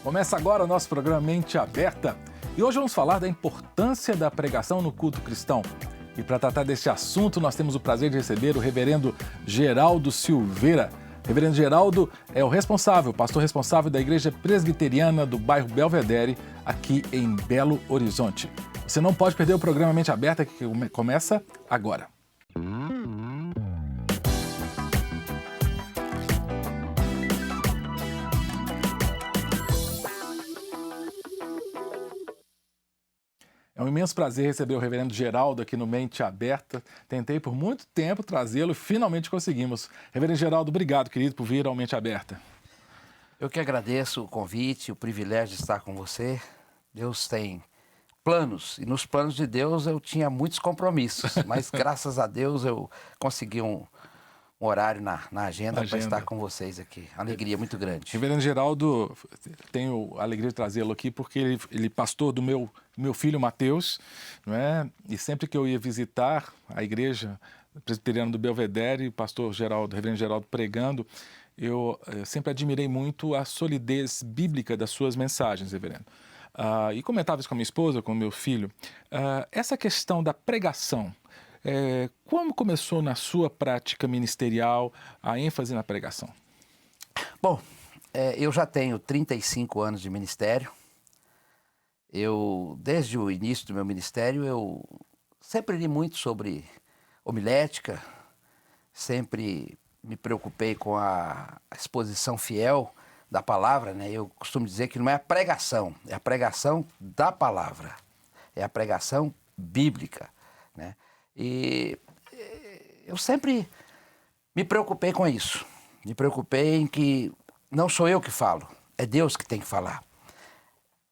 Começa agora o nosso programa Mente Aberta e hoje vamos falar da importância da pregação no culto cristão. E para tratar desse assunto, nós temos o prazer de receber o reverendo Geraldo Silveira. Reverendo Geraldo é o pastor responsável da Igreja Presbiteriana do bairro Belvedere, aqui em Belo Horizonte. Você não pode perder o programa Mente Aberta, que começa agora. É um imenso prazer receber o reverendo Geraldo aqui no Mente Aberta. Tentei por muito tempo trazê-lo e finalmente conseguimos. Reverendo Geraldo, obrigado, querido, por vir ao Mente Aberta. Eu que agradeço o convite, o privilégio de estar com você. Deus tem planos, e nos planos de Deus eu tinha muitos compromissos, mas graças a Deus eu consegui um horário na agenda para estar com vocês aqui. Alegria muito grande. Reverendo Geraldo, tenho a alegria de trazê-lo aqui porque ele pastor do meu filho Mateus, não é? E sempre que eu ia visitar a igreja presbiteriana do Belvedere, pastor Geraldo, reverendo Geraldo pregando, eu sempre admirei muito a solidez bíblica das suas mensagens, reverendo. E comentava isso com a minha esposa, com o meu filho. Essa questão da pregação, como começou na sua prática ministerial a ênfase na pregação? Bom, eu já tenho 35 anos de ministério. Desde o início do meu ministério, eu sempre li muito sobre homilética, sempre me preocupei com a exposição fiel da palavra, né? Eu costumo dizer que não é a pregação, é a pregação da palavra, é a pregação bíblica, né? E eu sempre me preocupei com isso, me preocupei em que não sou eu que falo, é Deus que tem que falar,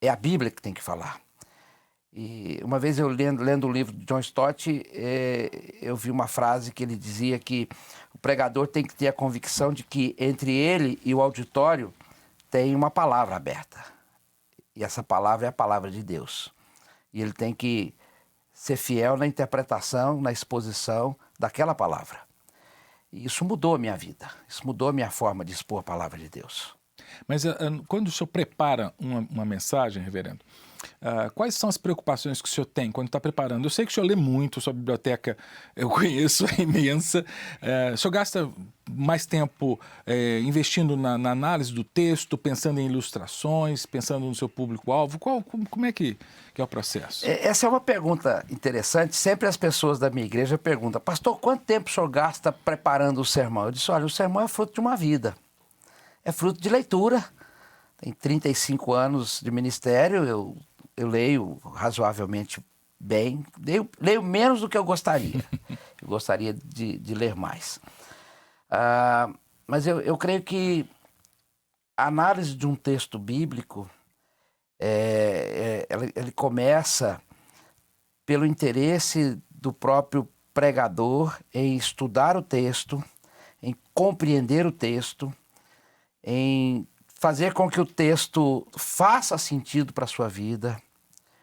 é a Bíblia que tem que falar. E uma vez eu lendo o livro de John Stott, eu vi uma frase que ele dizia que o pregador tem que ter a convicção de que entre ele e o auditório tem uma palavra aberta. E essa palavra é a palavra de Deus. E ele tem que ser fiel na interpretação, na exposição daquela palavra. E isso mudou a minha vida, isso mudou a minha forma de expor a palavra de Deus. Mas quando o senhor prepara uma mensagem, reverendo, quais são as preocupações que o senhor tem quando está preparando? Eu sei que o senhor lê muito, sua biblioteca eu conheço, é imensa. O senhor gasta mais tempo investindo na análise do texto, pensando em ilustrações, pensando no seu público-alvo? Como é que é o processo? Essa é uma pergunta interessante. Sempre as pessoas da minha igreja perguntam: pastor, quanto tempo o senhor gasta preparando o sermão? Eu disse: olha, o sermão é fruto de uma vida, é fruto de leitura. Tem 35 anos de ministério, eu leio razoavelmente bem, leio menos do que eu gostaria. Eu gostaria de ler mais. Mas eu creio que a análise de um texto bíblico, ele começa pelo interesse do próprio pregador em estudar o texto, em compreender o texto, em fazer com que o texto faça sentido para a sua vida,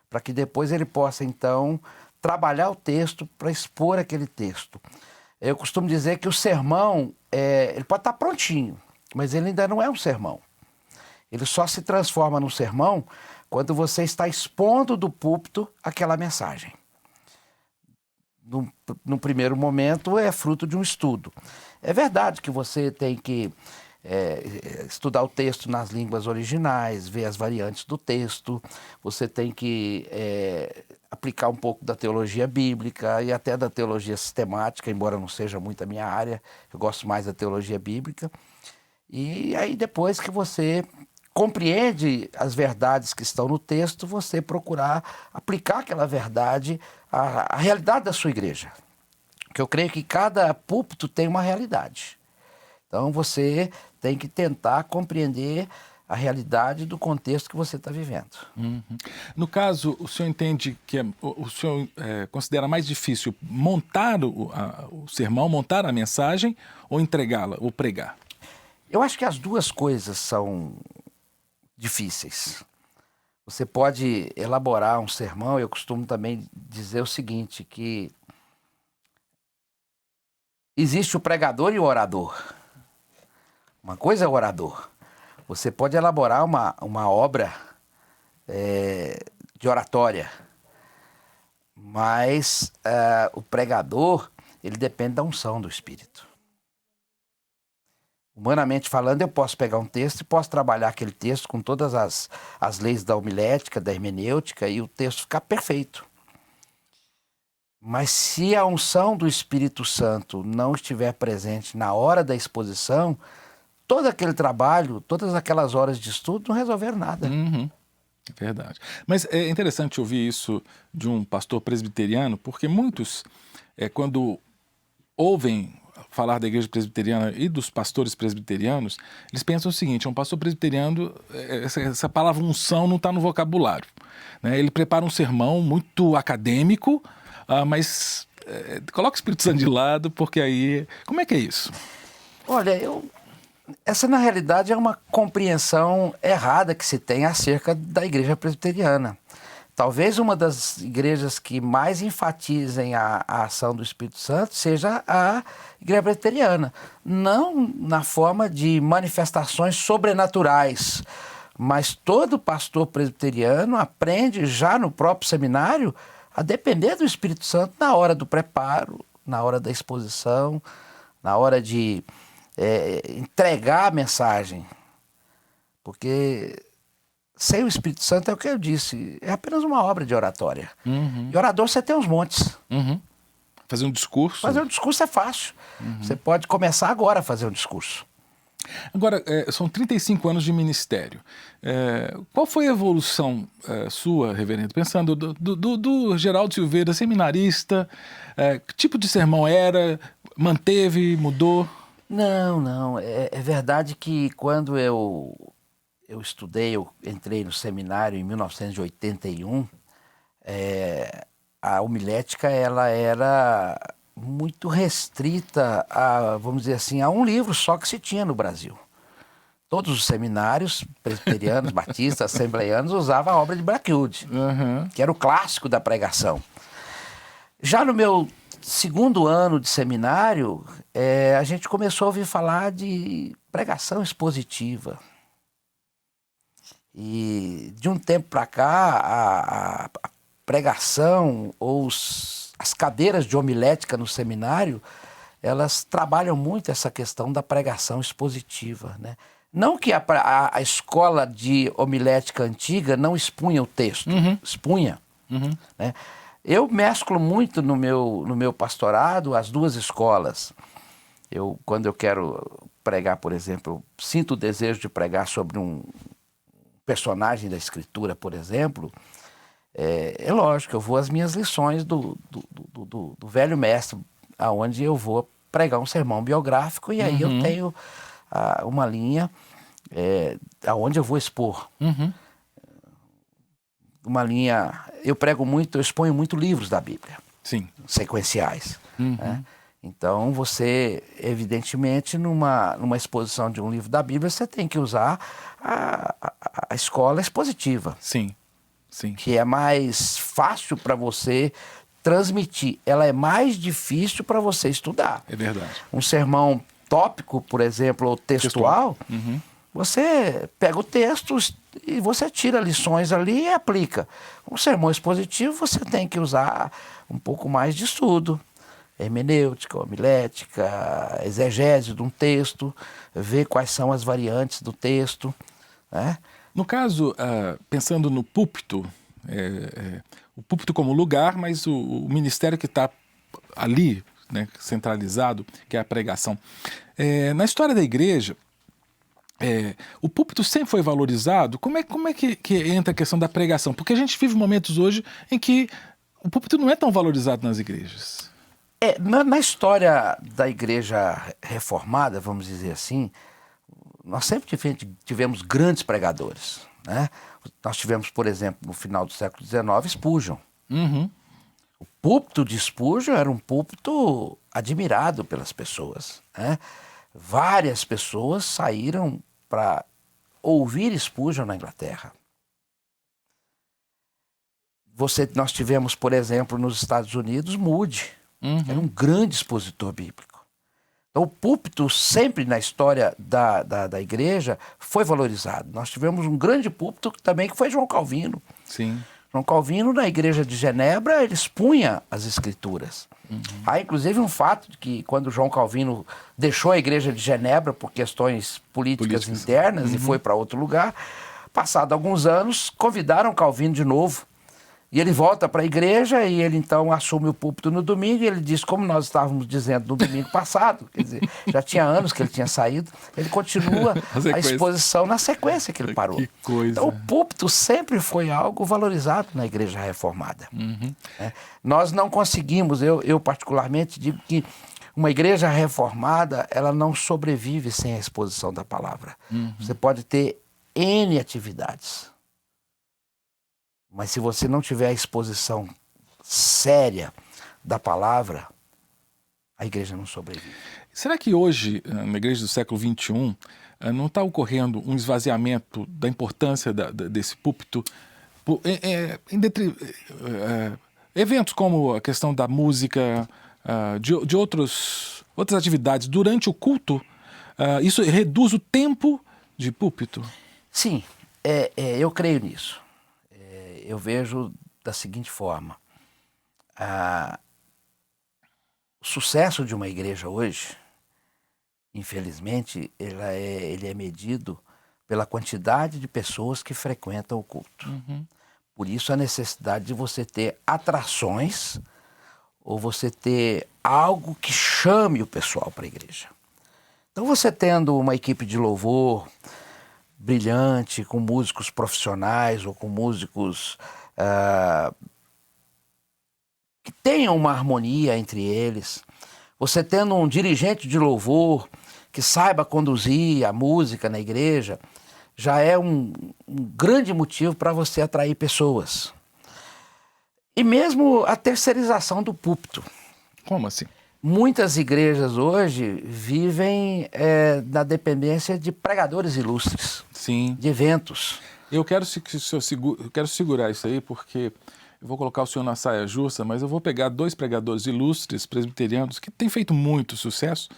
para que depois ele possa, então, trabalhar o texto para expor aquele texto. Eu costumo dizer que o sermão, ele pode estar prontinho, mas ele ainda não é um sermão. Ele só se transforma num sermão quando você está expondo do púlpito aquela mensagem. No primeiro momento, é fruto de um estudo. É verdade que você tem que estudar o texto nas línguas originais, ver as variantes do texto, você tem que aplicar um pouco da teologia bíblica e até da teologia sistemática, embora não seja muito a minha área, eu gosto mais da teologia bíblica. E aí depois que você compreende as verdades que estão no texto, você procurar aplicar aquela verdade à realidade da sua igreja. Porque eu creio que cada púlpito tem uma realidade. Então você tem que tentar compreender a realidade do contexto que você está vivendo. Uhum. No caso, o senhor entende que o senhor considera mais difícil montar o sermão, montar a mensagem, ou entregá-la, ou pregar? Eu acho que as duas coisas são difíceis. Você pode elaborar um sermão, eu costumo também dizer o seguinte, que existe o pregador e o orador. Uma coisa é o orador, Você pode elaborar uma obra de oratória, mas o pregador, ele depende da unção do Espírito. Humanamente falando, eu posso pegar um texto e posso trabalhar aquele texto com todas as leis da homilética, da hermenêutica, e o texto ficar perfeito. Mas se a unção do Espírito Santo não estiver presente na hora da exposição, todo aquele trabalho, todas aquelas horas de estudo não resolveram nada. É verdade. Mas é interessante ouvir isso de um pastor presbiteriano, porque muitos, quando ouvem falar da igreja presbiteriana e dos pastores presbiterianos, eles pensam o seguinte: um pastor presbiteriano, essa palavra unção não está no vocabulário, né? Ele prepara um sermão muito acadêmico, mas coloca o Espírito Santo de lado, porque aí... Como é que é isso? Olha, essa na realidade é uma compreensão errada que se tem acerca da igreja presbiteriana. Talvez uma das igrejas que mais enfatizem a ação do Espírito Santo seja a igreja presbiteriana. Não na forma de manifestações sobrenaturais, mas todo pastor presbiteriano aprende já no próprio seminário a depender do Espírito Santo na hora do preparo, na hora da exposição, na hora de entregar a mensagem. Porque sem o Espírito Santo, é o que eu disse, é apenas uma obra de oratória. E orador você tem uns montes. Fazer um discurso. Fazer um discurso é fácil. Você pode começar agora a fazer um discurso. Agora, são 35 anos de ministério. Qual foi a evolução sua, reverendo? Pensando do Geraldo Silveira, seminarista, que tipo de sermão era? Manteve, mudou? Não. É verdade que quando eu estudei, eu entrei no seminário em 1981, a homilética ela era muito restrita a, vamos dizer assim, a um livro só que se tinha no Brasil. Todos os seminários presbiterianos, batistas, assembleianos usavam a obra de Blackwood, que era o clássico da pregação. Já no meu segundo ano de seminário, a gente começou a ouvir falar de pregação expositiva. E de um tempo para cá, a pregação ou as cadeiras de homilética no seminário, elas trabalham muito essa questão da pregação expositiva, né? Não que a escola de homilética antiga não expunha o texto, expunha. Né? Eu mesclo muito no meu pastorado as duas escolas. Quando eu quero pregar, por exemplo, eu sinto o desejo de pregar sobre um personagem da Escritura, por exemplo, é lógico, eu vou às minhas lições do velho mestre, aonde eu vou pregar um sermão biográfico, e aí eu tenho uma linha aonde eu vou expor. Uma linha... Eu exponho muito livros da Bíblia. Sim. Sequenciais. Né? Então, você, evidentemente, numa exposição de um livro da Bíblia, você tem que usar a escola expositiva. Sim. Que é mais fácil para você transmitir. Ela é mais difícil para você estudar. É verdade. Um sermão tópico, por exemplo, ou textual, você pega o texto e você tira lições ali e aplica. Um sermão expositivo, você tem que usar um pouco mais de estudo. Hermenêutica, homilética, exegese de um texto, ver quais são as variantes do texto, né? No caso, pensando no púlpito, o púlpito como lugar, mas o ministério que está ali, né, centralizado, que é a pregação. Na história da igreja, o púlpito sempre foi valorizado. Como é que entra a questão da pregação? Porque a gente vive momentos hoje em que o púlpito não é tão valorizado nas igrejas. Na história da igreja reformada, vamos dizer assim, nós sempre tivemos grandes pregadores, né? Nós tivemos, por exemplo, no final do século XIX, Spurgeon. O púlpito de Spurgeon era um púlpito admirado pelas pessoas, né? Várias pessoas saíram para ouvir Spurgeon na Inglaterra. Nós tivemos, por exemplo, nos Estados Unidos, Moody. Era um grande expositor bíblico. Então, o púlpito sempre na história da igreja foi valorizado. Nós tivemos um grande púlpito também que foi João Calvino. Sim. João Calvino, na igreja de Genebra, ele expunha as escrituras. Há, inclusive, um fato de que quando João Calvino deixou a igreja de Genebra por questões políticas internas e foi para outro lugar, passado alguns anos, convidaram Calvino de novo. E ele volta para a igreja e ele então assume o púlpito no domingo e ele diz, como nós estávamos dizendo no domingo passado, quer dizer, já tinha anos que ele tinha saído, ele continua a exposição na sequência que ele parou. Que coisa. Então o púlpito sempre foi algo valorizado na igreja reformada. Nós não conseguimos, eu particularmente digo que uma igreja reformada, ela não sobrevive sem a exposição da palavra. Você pode ter N atividades. Mas se você não tiver a exposição séria da palavra, a igreja não sobrevive. Será que hoje, na igreja do século XXI, não está ocorrendo um esvaziamento da importância desse púlpito? Eventos como a questão da música, de outras atividades durante o culto, isso reduz o tempo de púlpito? Sim, eu creio nisso. Eu vejo da seguinte forma, o sucesso de uma igreja hoje, infelizmente, ele é medido pela quantidade de pessoas que frequentam o culto. Por isso a necessidade de você ter atrações ou você ter algo que chame o pessoal para a igreja. Então você tendo uma equipe de louvor brilhante, com músicos profissionais ou com músicos que tenham uma harmonia entre eles. Você tendo um dirigente de louvor que saiba conduzir a música na igreja, já é um grande motivo para você atrair pessoas. E mesmo a terceirização do púlpito. Como assim? Muitas igrejas hoje vivem na dependência de pregadores ilustres. Sim. De eventos. Eu quero segurar isso aí, porque eu vou colocar o senhor na saia justa, mas eu vou pegar 2 pregadores ilustres presbiterianos que têm feito muito sucesso,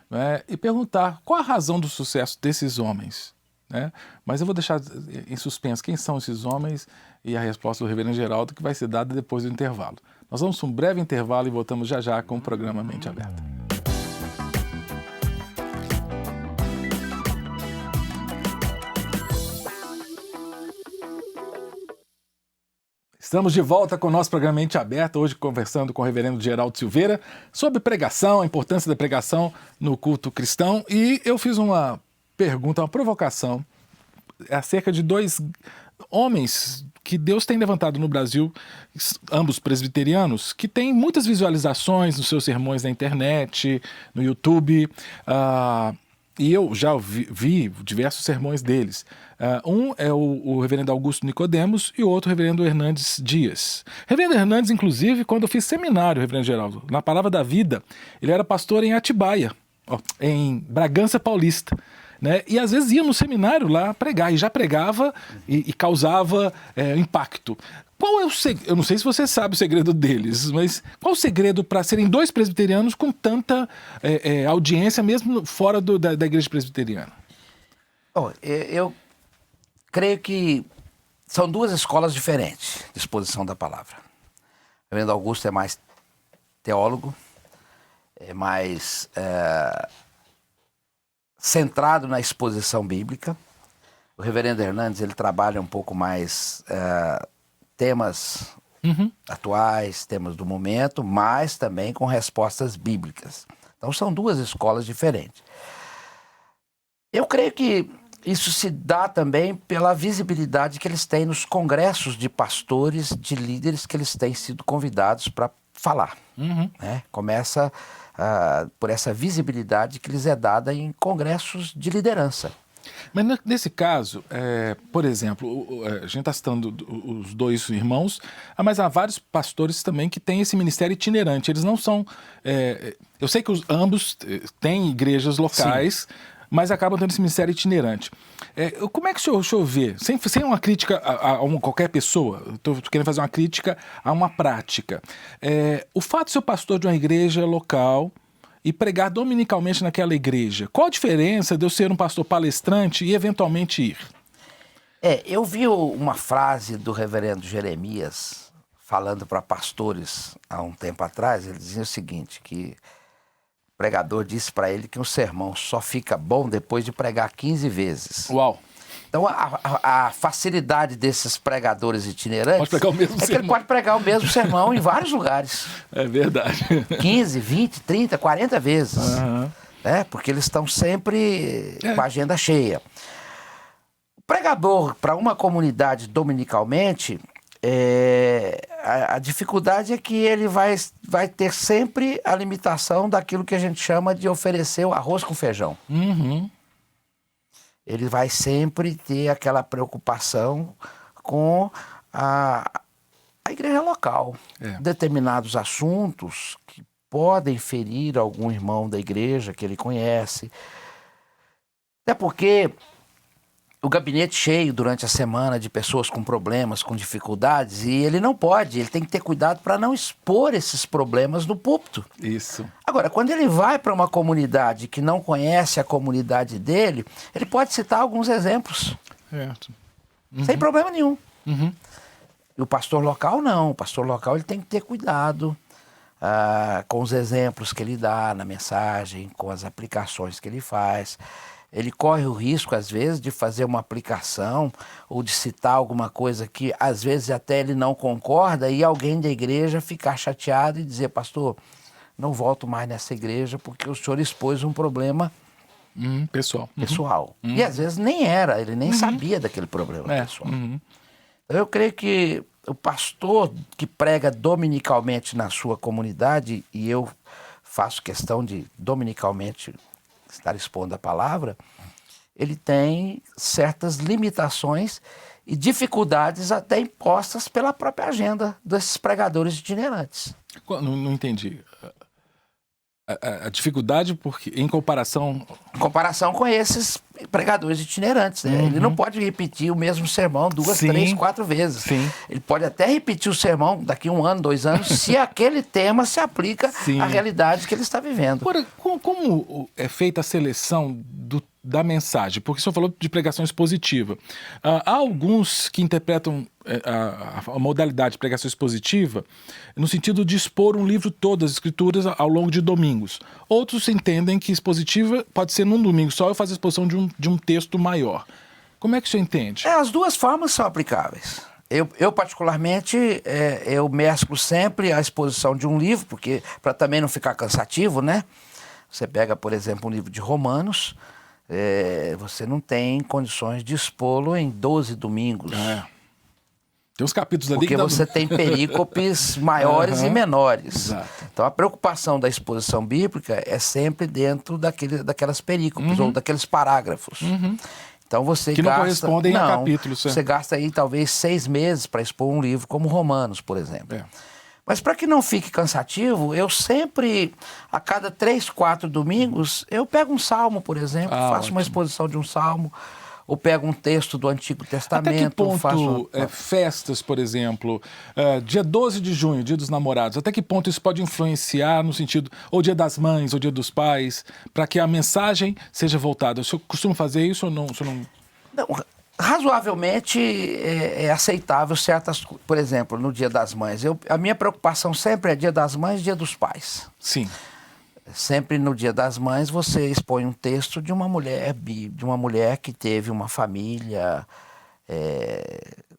né, e perguntar qual a razão do sucesso desses homens. Né? Mas eu vou deixar em suspenso quem são esses homens e a resposta do reverendo Geraldo, que vai ser dada depois do intervalo. Nós vamos para um breve intervalo e voltamos já já com o programa Mente Aberta. Estamos de volta com o nosso programa Mente Aberta, hoje conversando com o reverendo Geraldo Silveira sobre pregação, a importância da pregação no culto cristão. E eu fiz uma pergunta, uma provocação, acerca de 2 homens que Deus tem levantado no Brasil, ambos presbiterianos, que têm muitas visualizações nos seus sermões na internet, no YouTube, e eu já vi diversos sermões deles. Um é o reverendo Augusto Nicodemos e o outro o reverendo Hernandes Dias. Reverendo Hernandes, inclusive, quando eu fiz seminário, reverendo Geraldo, na Palavra da Vida, ele era pastor em Atibaia, em Bragança Paulista. Né? E às vezes ia no seminário lá pregar, e já pregava e causava impacto. Qual é o segredo? Eu não sei se você sabe o segredo deles, mas qual o segredo para serem 2 presbiterianos com tanta audiência, mesmo fora da igreja presbiteriana? Eu creio que são 2 escolas diferentes de exposição da palavra. O reverendo Augusto é mais teólogo, é mais centrado na exposição bíblica. O reverendo Hernandes, ele trabalha um pouco mais temas atuais, temas do momento, mas também com respostas bíblicas. Então são 2 escolas diferentes. Eu creio que isso se dá também pela visibilidade que eles têm nos congressos de pastores, de líderes que eles têm sido convidados para falar. Né? Começa por essa visibilidade que lhes é dada em congressos de liderança. Mas nesse caso, por exemplo, a gente está citando os 2 irmãos, mas há vários pastores também que têm esse ministério itinerante. Eles não são... eu sei que ambos têm igrejas locais, sim, mas acabam tendo esse ministério itinerante. Como é que o senhor vê, sem uma crítica a qualquer pessoa, estou querendo fazer uma crítica a uma prática, o fato de ser pastor de uma igreja local e pregar dominicalmente naquela igreja? Qual a diferença de eu ser um pastor palestrante e eventualmente ir? Eu vi uma frase do reverendo Jeremias falando para pastores há um tempo atrás. Ele dizia o seguinte, que o pregador disse para ele que um sermão só fica bom depois de pregar 15 vezes. Uau! Então, a facilidade desses pregadores itinerantes pode pregar o mesmo que ele pode pregar o mesmo sermão em vários lugares. É verdade. 15, 20, 30, 40 vezes. Porque eles estão sempre com a agenda cheia. O pregador, para uma comunidade dominicalmente, a dificuldade é que ele vai ter sempre a limitação daquilo que a gente chama de oferecer o arroz com feijão. Ele vai sempre ter aquela preocupação com a igreja local. Determinados assuntos que podem ferir algum irmão da igreja que ele conhece. Até porque o gabinete cheio durante a semana de pessoas com problemas, com dificuldades, e ele não pode, ele tem que ter cuidado para não expor esses problemas no púlpito. Isso. Agora, quando ele vai para uma comunidade que não conhece a comunidade dele, ele pode citar alguns exemplos. Sem problema nenhum. E o pastor local não. O pastor local ele tem que ter cuidado com os exemplos que ele dá na mensagem, com as aplicações que ele faz. Ele corre o risco, às vezes, de fazer uma aplicação ou de citar alguma coisa que, às vezes, até ele não concorda e alguém da igreja ficar chateado e dizer, pastor, não volto mais nessa igreja porque o senhor expôs um problema pessoal. E, às vezes, nem era, ele nem sabia daquele problema pessoal. Então, eu creio que o pastor que prega dominicalmente na sua comunidade, e eu faço questão de dominicalmente estar expondo a palavra, ele tem certas limitações e dificuldades até impostas pela própria agenda desses pregadores itinerantes. Não entendi. A dificuldade porque, em comparação com esses pregadores itinerantes, né? Ele não pode repetir o mesmo sermão 2, 3, 4 vezes. Ele pode até repetir o sermão daqui 1 ano, 2 anos, se aquele tema se aplica à realidade que ele está vivendo. Agora, como é feita a seleção da mensagem? Porque o senhor falou de pregação expositiva. Há alguns que interpretam a modalidade de pregação expositiva no sentido de expor um livro todo das Escrituras ao longo de domingos. Outros entendem que expositiva pode ser num domingo só eu fazer a exposição de um texto maior. Como é que o senhor entende? As duas formas são aplicáveis. Eu particularmente, eu mesclo sempre a exposição de um livro, porque para também não ficar cansativo, né? Você pega, por exemplo, um livro de Romanos, você não tem condições de expô-lo em 12 domingos. Tem uns capítulos ali porque você tem perícopes maiores e menores. Exato. Então a preocupação da exposição bíblica é sempre dentro daquelas perícopes ou daqueles parágrafos. Então você que gasta, não correspondem a capítulos. Você gasta aí talvez 6 meses para expor um livro como Romanos, por exemplo. Mas para que não fique cansativo, eu sempre, a cada 3, 4 domingos, eu pego um salmo, por exemplo, faço uma exposição de um salmo, ou pego um texto do Antigo Testamento. Até que ponto festas, por exemplo, dia 12 de junho, dia dos namorados, até que ponto isso pode influenciar no sentido, ou dia das mães, ou dia dos pais, para que a mensagem seja voltada? O senhor costuma fazer isso ou não? Não, razoavelmente é aceitável certas coisas. Por exemplo, no dia das mães, a minha preocupação sempre é dia das mães e dia dos pais. Sim. Sempre no Dia das Mães você expõe um texto de uma mulher que teve uma família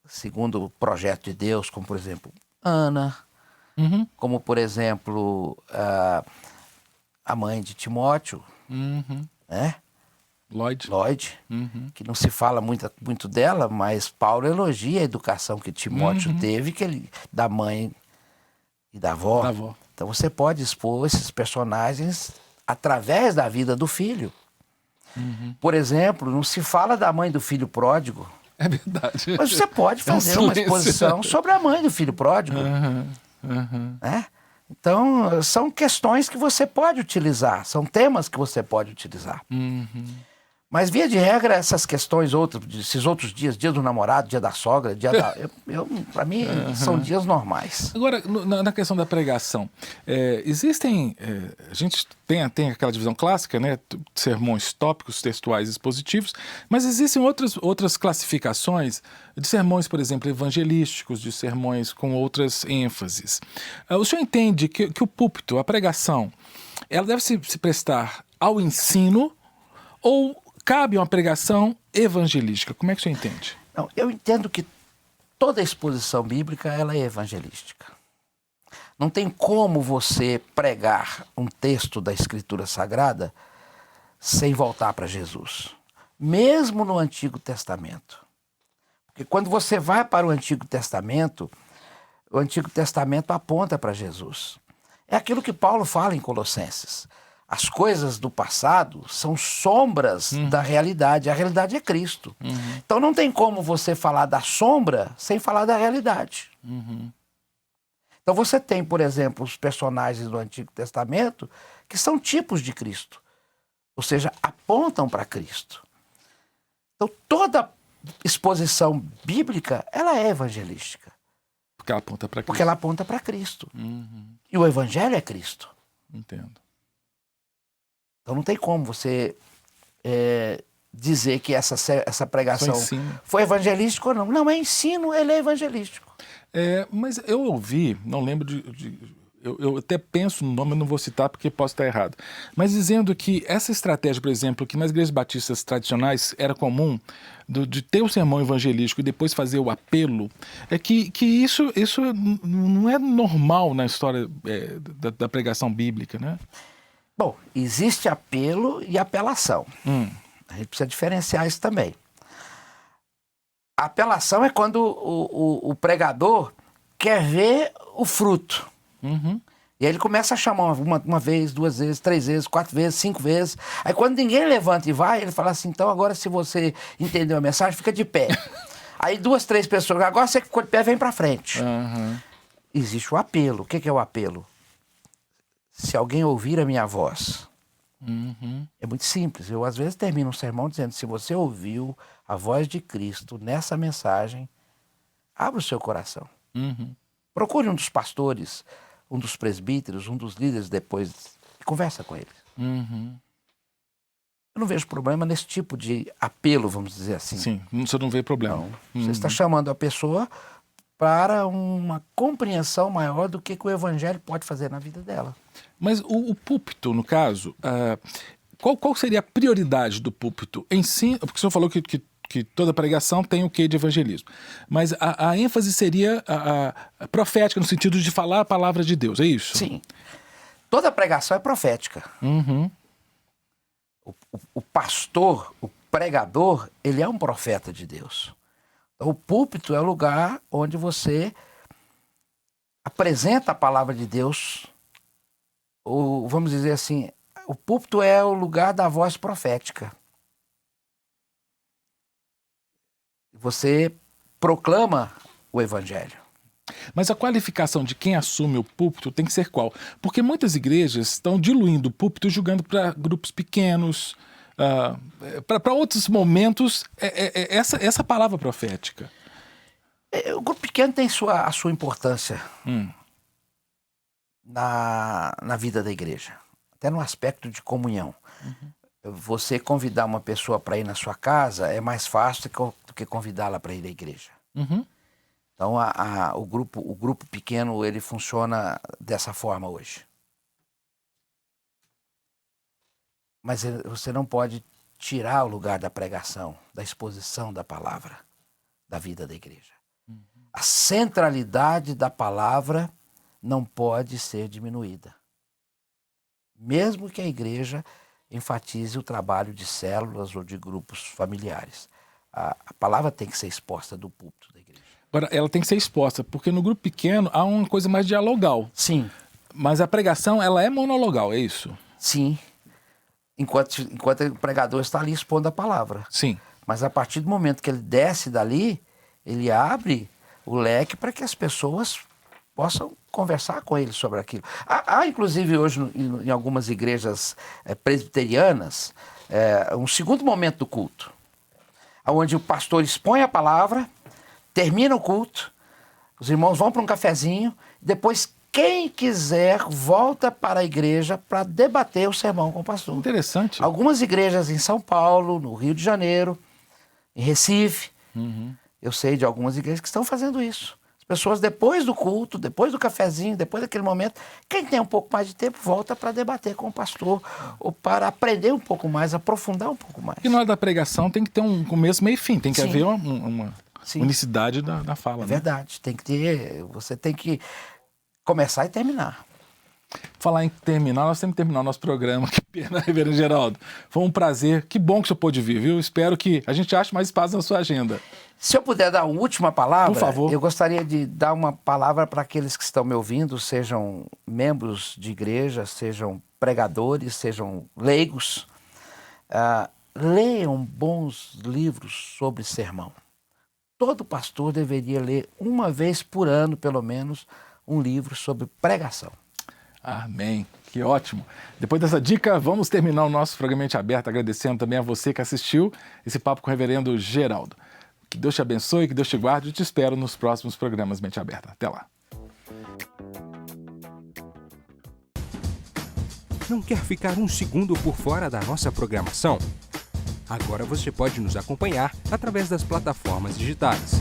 segundo o projeto de Deus, como por exemplo Ana, como por exemplo a mãe de Timóteo, né? Lloyd, que não se fala muito dela, mas Paulo elogia a educação que Timóteo teve, da mãe e da avó. Então você pode expor esses personagens através da vida do filho. Por exemplo, não se fala da mãe do filho pródigo. É verdade. Mas você pode fazer uma exposição sobre a mãe do filho pródigo. Né? Então, são questões que você pode utilizar, são temas que você pode utilizar. Mas, via de regra, essas questões, esses outros dias, dia do namorado, dia da sogra, dia da... Para mim, são dias normais. Agora, na questão da pregação, existem... a gente tem aquela divisão clássica, né? Sermões tópicos, textuais, expositivos, mas existem outras classificações de sermões, por exemplo, evangelísticos, de sermões com outras ênfases. O senhor entende que o púlpito, a pregação, ela deve se prestar ao ensino ou cabe uma pregação evangelística? Como é que o senhor entende? Não, eu entendo que toda exposição bíblica ela é evangelística. Não tem como você pregar um texto da Escritura Sagrada sem voltar para Jesus. Mesmo no Antigo Testamento. Porque quando você vai para o Antigo Testamento aponta para Jesus. É aquilo que Paulo fala em Colossenses. As coisas do passado são sombras da realidade. A realidade é Cristo. Então não tem como você falar da sombra sem falar da realidade. Então você tem, por exemplo, os personagens do Antigo Testamento que são tipos de Cristo. Ou seja, apontam para Cristo. Então toda exposição bíblica, ela é evangelística. Porque ela aponta para Cristo. Porque ela aponta para Cristo. E o evangelho é Cristo. Entendo. Então não tem como você dizer que essa pregação foi evangelística ou não. Não, é ensino, ele é evangelístico. Mas eu ouvi, não lembro eu até penso no nome, não vou citar porque posso estar errado, mas dizendo que essa estratégia, por exemplo, que nas igrejas batistas tradicionais era comum, de ter o sermão evangelístico e depois fazer o apelo, que isso não é normal na história da pregação bíblica, né? Bom, existe apelo e apelação. A gente precisa diferenciar isso também. A apelação é quando o pregador quer ver o fruto. E aí ele começa a chamar uma vez, 2 vezes, 3 vezes, 4 vezes, 5 vezes. Aí quando ninguém levanta e vai, ele fala assim, então agora se você entendeu a mensagem, fica de pé. Aí 2, 3 pessoas, agora você ficou de pé, vem pra frente. Existe o apelo. O que é o apelo? Se alguém ouvir a minha voz. É muito simples. Eu às vezes termino um sermão dizendo, se você ouviu a voz de Cristo nessa mensagem, abra o seu coração. Procure um dos pastores, um dos presbíteros, um dos líderes depois e conversa com eles. Eu não vejo problema nesse tipo de apelo, vamos dizer assim. Sim, você não vê problema. Não. Você está chamando a pessoa para uma compreensão maior do que o evangelho pode fazer na vida dela. Mas o púlpito, no caso, qual seria a prioridade do púlpito? Porque o senhor falou que toda pregação tem o quê de evangelismo. Mas a ênfase seria a profética, no sentido de falar a palavra de Deus, é isso? Sim. Toda pregação é profética. O pastor, o pregador, ele é um profeta de Deus. Então, o púlpito é o lugar onde você apresenta a palavra de Deus, ou vamos dizer assim, o púlpito é o lugar da voz profética. Você proclama o evangelho. Mas a qualificação de quem assume o púlpito tem que ser qual? Porque muitas igrejas estão diluindo o púlpito e julgando para grupos pequenos, para outros momentos, essa palavra profética. O grupo pequeno tem a sua importância na vida da igreja, até no aspecto de comunhão. Você convidar uma pessoa para ir na sua casa é mais fácil do que convidá-la para ir à igreja. Então, o grupo pequeno ele funciona dessa forma hoje. Mas você não pode tirar o lugar da pregação, da exposição da palavra, da vida da igreja. A centralidade da palavra não pode ser diminuída. Mesmo que a igreja enfatize o trabalho de células ou de grupos familiares. A palavra tem que ser exposta do púlpito da igreja. Agora, ela tem que ser exposta, porque no grupo pequeno há uma coisa mais dialogal. Sim. Mas a pregação, ela é monologal, é isso? Sim. Enquanto o pregador está ali expondo a palavra. Sim. Mas a partir do momento que ele desce dali, ele abre o leque para que as pessoas possam conversar com ele sobre aquilo. Há inclusive hoje em algumas igrejas presbiterianas um segundo momento do culto, onde o pastor expõe a palavra, termina o culto, os irmãos vão para um cafezinho, depois quem quiser volta para a igreja para debater o sermão com o pastor. Interessante. Algumas igrejas em São Paulo, no Rio de Janeiro, em Recife, eu sei de algumas igrejas que estão fazendo isso. As pessoas, depois do culto, depois do cafezinho, depois daquele momento, quem tem um pouco mais de tempo, volta para debater com o pastor, ou para aprender um pouco mais, aprofundar um pouco mais. E na hora da pregação tem que ter um começo, meio e fim, tem que Sim. haver uma unicidade da fala. É verdade, tem que ter, você tem que começar e terminar. Falar em terminar, nós temos que terminar o nosso programa. Que pena, Reverendo Geraldo. Foi um prazer. Que bom que o senhor pôde vir, viu? Espero que a gente ache mais espaço na sua agenda. Se eu puder dar uma última palavra, por favor. Eu gostaria de dar uma palavra para aqueles que estão me ouvindo, sejam membros de igreja, sejam pregadores, sejam leigos. Leiam bons livros sobre sermão. Todo pastor deveria ler uma vez por ano, pelo menos, um livro sobre pregação. Amém. Que ótimo. Depois dessa dica, vamos terminar o nosso programa Mente Aberta, agradecendo também a você que assistiu esse papo com o Reverendo Geraldo. Que Deus te abençoe, que Deus te guarde e te espero nos próximos programas Mente Aberta. Até lá. Não quer ficar um segundo por fora da nossa programação? Agora você pode nos acompanhar através das plataformas digitais.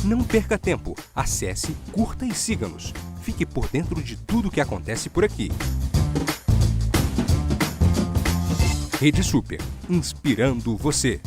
Não perca tempo. Acesse, curta e siga-nos. Fique por dentro de tudo o que acontece por aqui. Rede Super, inspirando você.